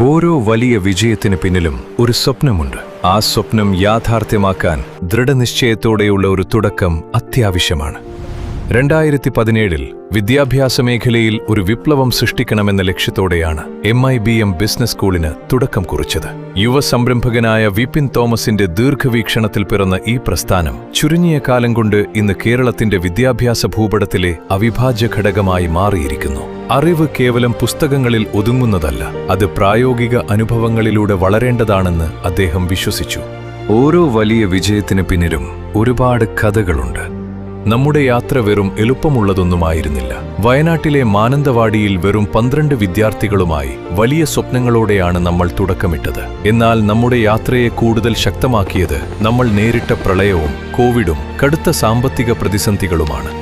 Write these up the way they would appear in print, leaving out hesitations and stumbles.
ഓരോ വലിയ വിജയത്തിന് പിന്നിലും ഒരു സ്വപ്നമുണ്ട്. ആ സ്വപ്നം യാഥാർത്ഥ്യമാക്കാൻ ദൃഢനിശ്ചയത്തോടെയുള്ള ഒരു തുടക്കം അത്യാവശ്യമാണ്. 2017-ൽ വിദ്യാഭ്യാസ മേഖലയിൽ ഒരു വിപ്ലവം സൃഷ്ടിക്കണമെന്ന ലക്ഷ്യത്തോടെയാണ് MIBM ബിസിനസ് സ്കൂളിന് തുടക്കം കുറിച്ചത്. യുവ സംരംഭകനായ വിപിൻ തോമസിന്റെ ദീർഘവീക്ഷണത്തിൽ പിറന്ന ഈ പ്രസ്ഥാനം ചുരുങ്ങിയ കാലം കൊണ്ട് ഇന്ന് കേരളത്തിന്റെ വിദ്യാഭ്യാസ ഭൂപടത്തിലെ അവിഭാജ്യ ഘടകമായി മാറിയിരിക്കുന്നു. അറിവ് കേവലം പുസ്തകങ്ങളിൽ ഒതുങ്ങുന്നതല്ല, അത് പ്രായോഗിക അനുഭവങ്ങളിലൂടെ വളരേണ്ടതാണെന്ന് അദ്ദേഹം വിശ്വസിച്ചു. ഓരോ വലിയ വിജയത്തിന് പിന്നിലും ഒരുപാട് കഥകളുണ്ട്. നമ്മുടെ യാത്ര വെറും എളുപ്പമുള്ളതൊന്നുമായിരുന്നില്ല. വയനാട്ടിലെ മാനന്തവാടിയിൽ വെറും 12 വിദ്യാർത്ഥികളുമായി വലിയ സ്വപ്നങ്ങളോടെയാണ് നമ്മൾ തുടക്കമിട്ടത്. എന്നാൽ നമ്മുടെ യാത്രയെ കൂടുതൽ ശക്തമാക്കിയത് നമ്മൾ നേരിട്ട പ്രളയവും കോവിഡും കടുത്ത സാമ്പത്തിക പ്രതിസന്ധികളുമാണ്.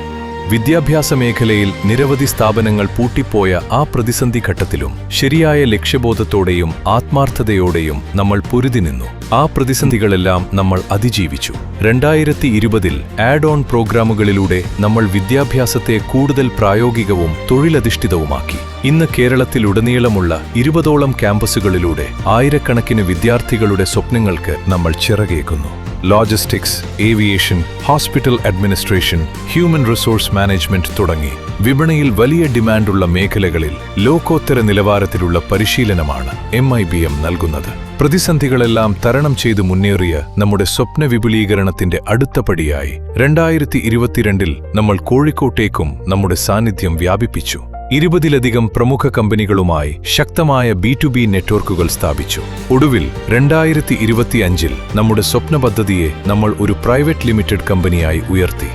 വിദ്യാഭ്യാസ മേഖലയിൽ നിരവധി സ്ഥാപനങ്ങൾ പൂട്ടിപ്പോയ ആ പ്രതിസന്ധി ഘട്ടത്തിലും ശരിയായ ലക്ഷ്യബോധത്തോടെയും ആത്മാർത്ഥതയോടെയും നമ്മൾ പൊരുതി നിന്നു. ആ പ്രതിസന്ധികളെല്ലാം നമ്മൾ അതിജീവിച്ചു. 2020-ൽ ആഡ് ഓൺ പ്രോഗ്രാമുകളിലൂടെ നമ്മൾ വിദ്യാഭ്യാസത്തെ കൂടുതൽ പ്രായോഗികവും തൊഴിലധിഷ്ഠിതവുമാക്കി. ഇന്ന് കേരളത്തിലുടനീളമുള്ള 20ഓളം ക്യാമ്പസുകളിലൂടെ ആയിരക്കണക്കിന് വിദ്യാർത്ഥികളുടെ സ്വപ്നങ്ങൾക്ക് നമ്മൾ ചിറകേകുന്നു. Logistics, aviation, hospital administration, human resource management തുടങ്ങി വിപണിയിൽ വലിയ ഡിമാൻഡുള്ള മേഖലകളിൽ ലോകോത്തര നിലവാരത്തിലുള്ള പരിശീലനമാണ് MIBM നൽകുന്നത്. പ്രതിസന്ധികളെല്ലാം തരണം ചെയ്ത് മുന്നേറിയ നമ്മുടെ സ്വപ്ന വിപുലീകരണത്തിന്റെ അടുത്ത പടിയായി 2022-ൽ നമ്മൾ കോഴിക്കോട്ടേക്കും നമ്മുടെ സാന്നിധ്യം വ്യാപിപ്പിച്ചു. 20-ലധികം പ്രമുഖ കമ്പനികളുമായി ശക്തമായ B2B നെറ്റ്വർക്കുകൾ സ്ഥാപിച്ചു. ഒടുവിൽ 2025-ൽ നമ്മുടെ സ്വപ്ന പദ്ധതിയെ നമ്മൾ ഒരു പ്രൈവറ്റ് ലിമിറ്റഡ് കമ്പനിയായി ഉയർത്തി.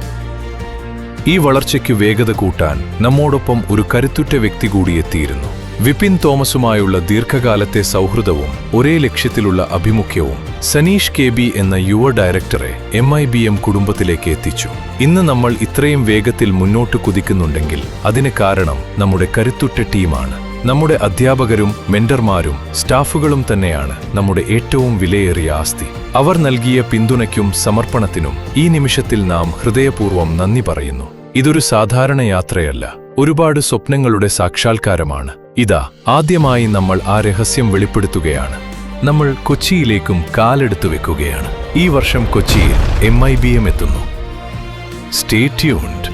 ഈ വളർച്ചയ്ക്ക് വേഗത കൂട്ടാൻ നമ്മോടൊപ്പം ഒരു കരുത്തുറ്റ വ്യക്തി കൂടി എത്തിയിരുന്നു. വിപിൻ തോമസുമായുള്ള ദീർഘകാലത്തെ സൗഹൃദവും ഒരേ ലക്ഷ്യത്തിലുള്ള അഭിമുഖ്യവും സനീഷ് KB എന്ന യുവ ഡയറക്ടറെ MIBM കുടുംബത്തിലേക്ക് എത്തിച്ചു. ഇന്ന് നമ്മൾ ഇത്രയും വേഗത്തിൽ മുന്നോട്ട് കുതിക്കുന്നുണ്ടെങ്കിൽ അതിന് കാരണം നമ്മുടെ കരുത്തുറ്റ ടീമാണ്. നമ്മുടെ അധ്യാപകരും മെന്റർമാരും സ്റ്റാഫുകളും തന്നെയാണ് നമ്മുടെ ഏറ്റവും വിലയേറിയ ആസ്തി. അവർ നൽകിയ പിന്തുണയ്ക്കും സമർപ്പണത്തിനും ഈ നിമിഷത്തിൽ നാം ഹൃദയപൂർവ്വം നന്ദി പറയുന്നു. ഇതൊരു സാധാരണ യാത്രയല്ല, ഒരുപാട് സ്വപ്നങ്ങളുടെ സാക്ഷാത്കാരമാണ്. ഇതാ ആദ്യമായി നമ്മൾ ആ രഹസ്യം വെളിപ്പെടുത്തുകയാണ്. നമ്മൾ കൊച്ചിയിലേക്കും കാലെടുത്തു വെക്കുകയാണ്. ഈ വർഷം കൊച്ചിയിൽ MIBM എത്തുന്നു. Stay tuned.